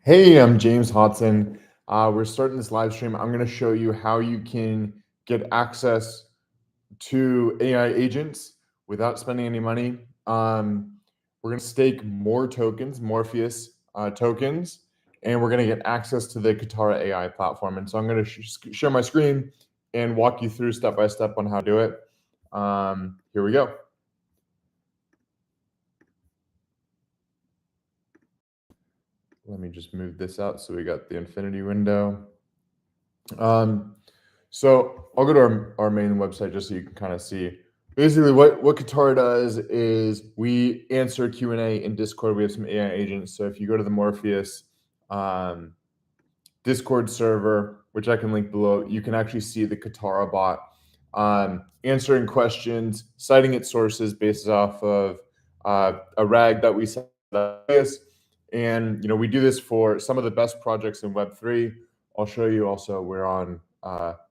Hey, I'm James Hodson. We're starting this live stream. I'm going to show you how you can get access to AI agents without spending any money. We're going to stake more tokens, Morpheus tokens, and we're going to get access to the Katara AI platform. And so I'm going to share my screen and walk you through step by step on how to do it. Here we go. Let me just move this out so we got the infinity window. So I'll go to our main website just so you can kind of see. Basically, what Katara does is we answer Q&A in Discord. We have some AI agents. So if you go to the Morpheus Discord server, which I can link below, you can actually see the Katara bot answering questions, citing its sources based off of a RAG that we set up. And we do this for some of the best projects in Web3. I'll show you also we're on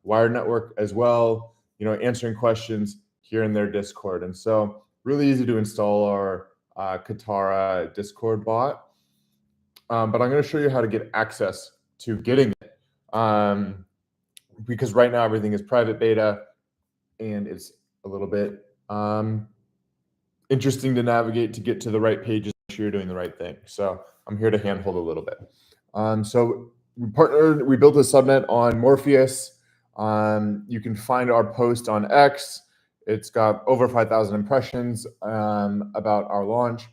Wired Network as well, answering questions here in their Discord. And so really easy to install our Katara Discord bot. But I'm going to show you how to get access to getting it. Because right now everything is private beta and it's a little bit interesting to navigate to get to the right pages, make sure you're doing the right thing. So I'm here to handhold a little bit. So we built a subnet on Morpheus. You can find our post on X. It's got over 5,000 impressions about our launch.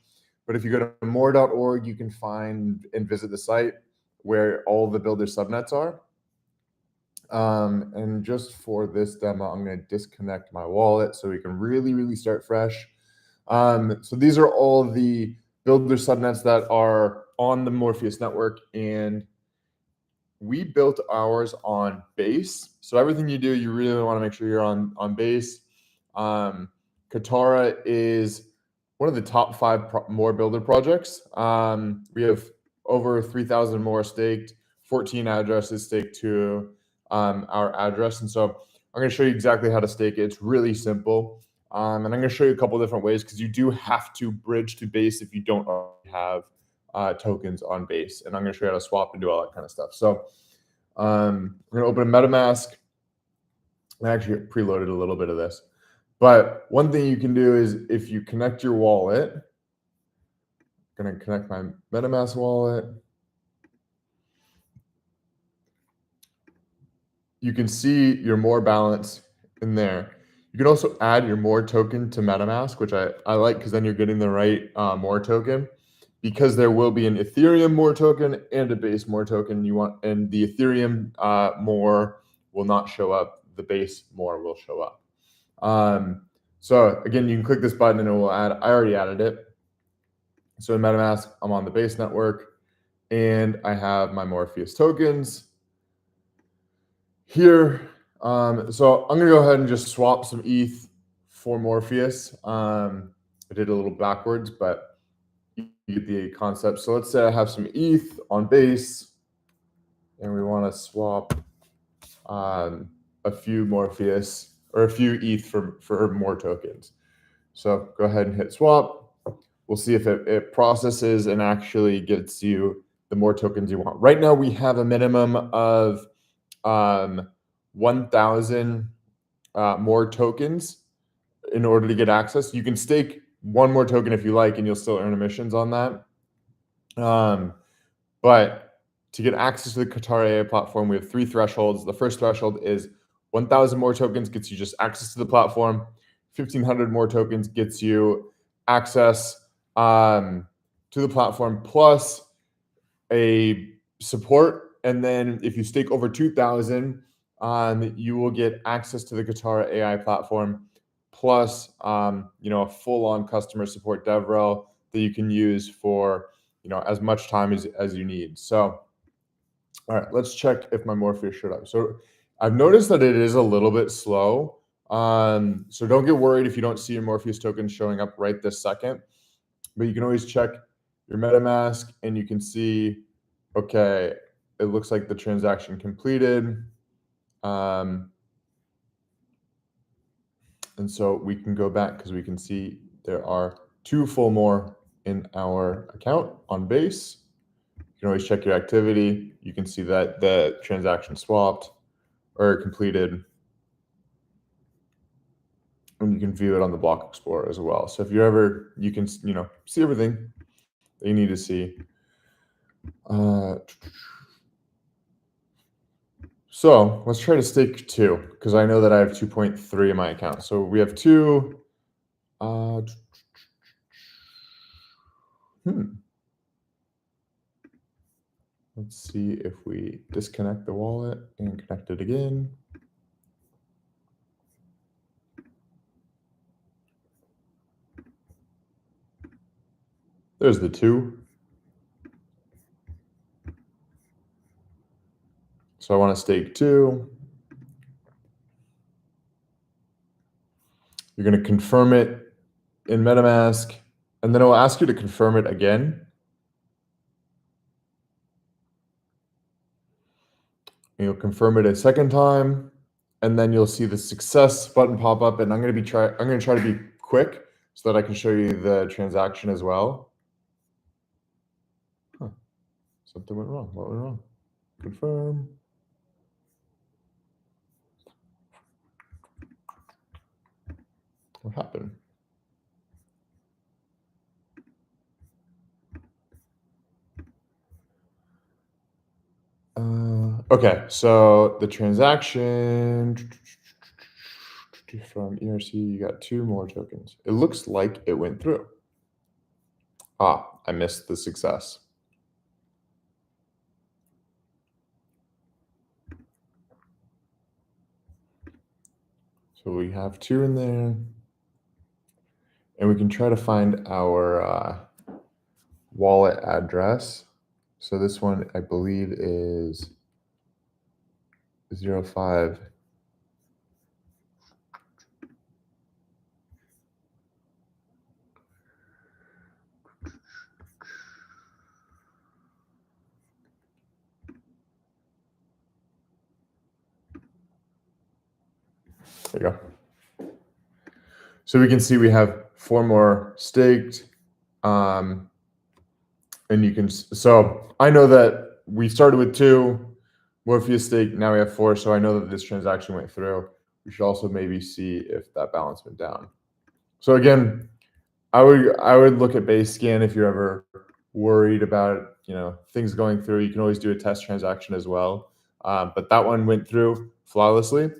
But if you go to more.org, you can find and visit the site where all the builder subnets are. And just for this demo, I'm going to disconnect my wallet so we can really start fresh. So these are all the builder subnets that are on the Morpheus network, and we built ours on Base. So everything you do, you really want to make sure you're on Base. Katara is one of the top 5 more builder projects. We have over 3,000 more staked, 14 addresses staked to our address. And so I'm going to show you exactly how to stake it. It's really simple. And I'm going to show you a couple different ways because you do have to bridge to Base if you don't already have tokens on Base. And I'm going to show you how to swap and do all that kind of stuff. So we're going to open a MetaMask. I actually preloaded a little bit of this. But one thing you can do is if you connect your wallet, I'm going to connect my MetaMask wallet. You can see your more balance in there. You can also add your more token to MetaMask, which I like because then you're getting the right more token, because there will be an Ethereum more token and a Base more token. And the Ethereum more will not show up. The Base more will show up. So again, you can click this button and it will add. I already added it. So in MetaMask, I'm on the Base network and I have my Morpheus tokens here. So I'm gonna go ahead and just swap some ETH for Morpheus. I did a little backwards, but you get the concept. So let's say I have some ETH on Base and we want to swap a few Morpheus or a few ETH for more tokens. So go ahead and hit swap. We'll see if it processes and actually gets you the more tokens you want. Right now, we have a minimum of 1,000 more tokens in order to get access. You can stake one more token if you like, and you'll still earn emissions on that. But to get access to the Katara AI platform, we have 3 thresholds. The first threshold is 1,000 more tokens gets you just access to the platform. 1,500 more tokens gets you access to the platform plus a support. And then if you stake over 2,000, you will get access to the Katara AI platform plus a full-on customer support DevRel that you can use for as much time as you need. So all right, let's check if my Morpheus showed up. So I've noticed that it is a little bit slow. So don't get worried if you don't see your Morpheus token showing up right this second. But you can always check your MetaMask and you can see, okay, it looks like the transaction completed. And so we can go back because we can see there are 2 full more in our account on Base. You can always check your activity. You can see that the transaction swapped or completed. And you can view it on the Block Explorer as well. So if you're ever, you can, see everything that you need to see. So let's try to stake 2, because I know that I have 2.3 in my account. So we have 2. Let's see if we disconnect the wallet and connect it again. There's the 2. So I want to stake 2. You're going to confirm it in MetaMask, and then it will ask you to confirm it again. And you'll confirm it a second time, and then you'll see the success button pop up. And I'm going to try to be quick so that I can show you the transaction as well. Something went wrong. What went wrong? Confirm. What happened? Okay, so the transaction from ERC, you got 2 more tokens. It looks like it went through. I missed the success. So we have 2 in there, and we can try to find our wallet address. So this one, I believe, is 05. There you go. So we can see we have 4 more staked. And you can, so I know that we started with 2, Morpheus stake, now we have 4. So I know that this transaction went through. We should also maybe see if that balance went down. So again, I would look at Basescan if you're ever worried about, things going through. You can always do a test transaction as well. But that one went through flawlessly.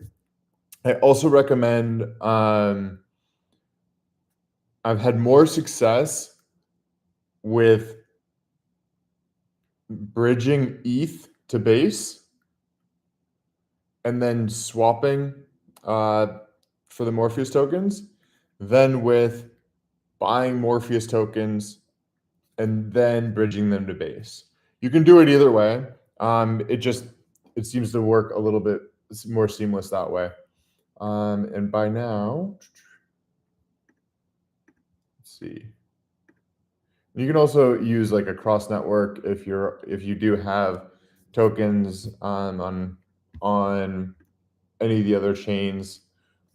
I also recommend, I've had more success with bridging ETH to Base and then swapping for the Morpheus tokens than with buying Morpheus tokens and then bridging them to Base. You can do it either way. It seems to work a little bit more seamless that way. And by now, let's see. You can also use like a cross network if you do have tokens on any of the other chains,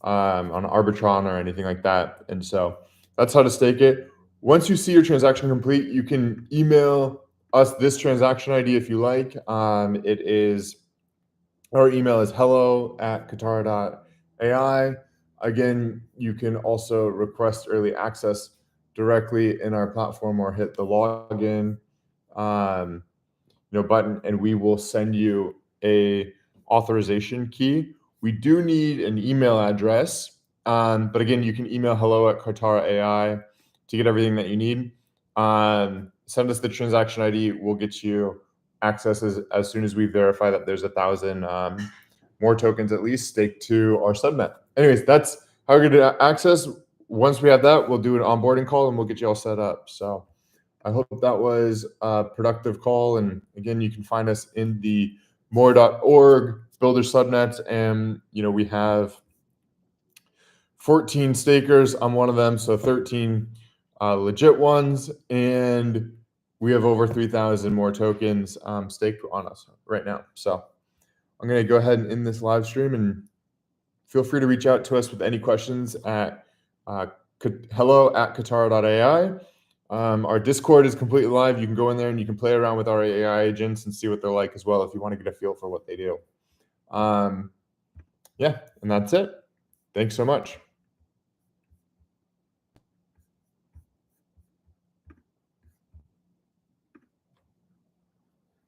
on Arbitron or anything like that. And so that's how to stake it. Once you see your transaction complete, you can email us this transaction ID if you like. Our email is hello@katara.ai. Again, you can also request early access directly in our platform or hit the login button, and we will send you a authorization key. We do need an email address, but again, you can email hello@katara.ai to get everything that you need. Send us the transaction ID. We'll get you access as soon as we verify that there's 1,000 more tokens at least staked to our subnet. Anyways, that's how we're going to access. Once we have that, we'll do an onboarding call and we'll get you all set up. So I hope that was a productive call. And again, you can find us in the more.org builder subnet. And, we have 14 stakers. I'm one of them. So 13 legit ones. And we have over 3,000 more tokens staked on us right now. So I'm going to go ahead and end this live stream, and feel free to reach out to us with any questions at hello@katara.ai. Our Discord is completely live. You can go in there and you can play around with our AI agents and see what they're like as well if you want to get a feel for what they do. Yeah, and that's it. Thanks so much.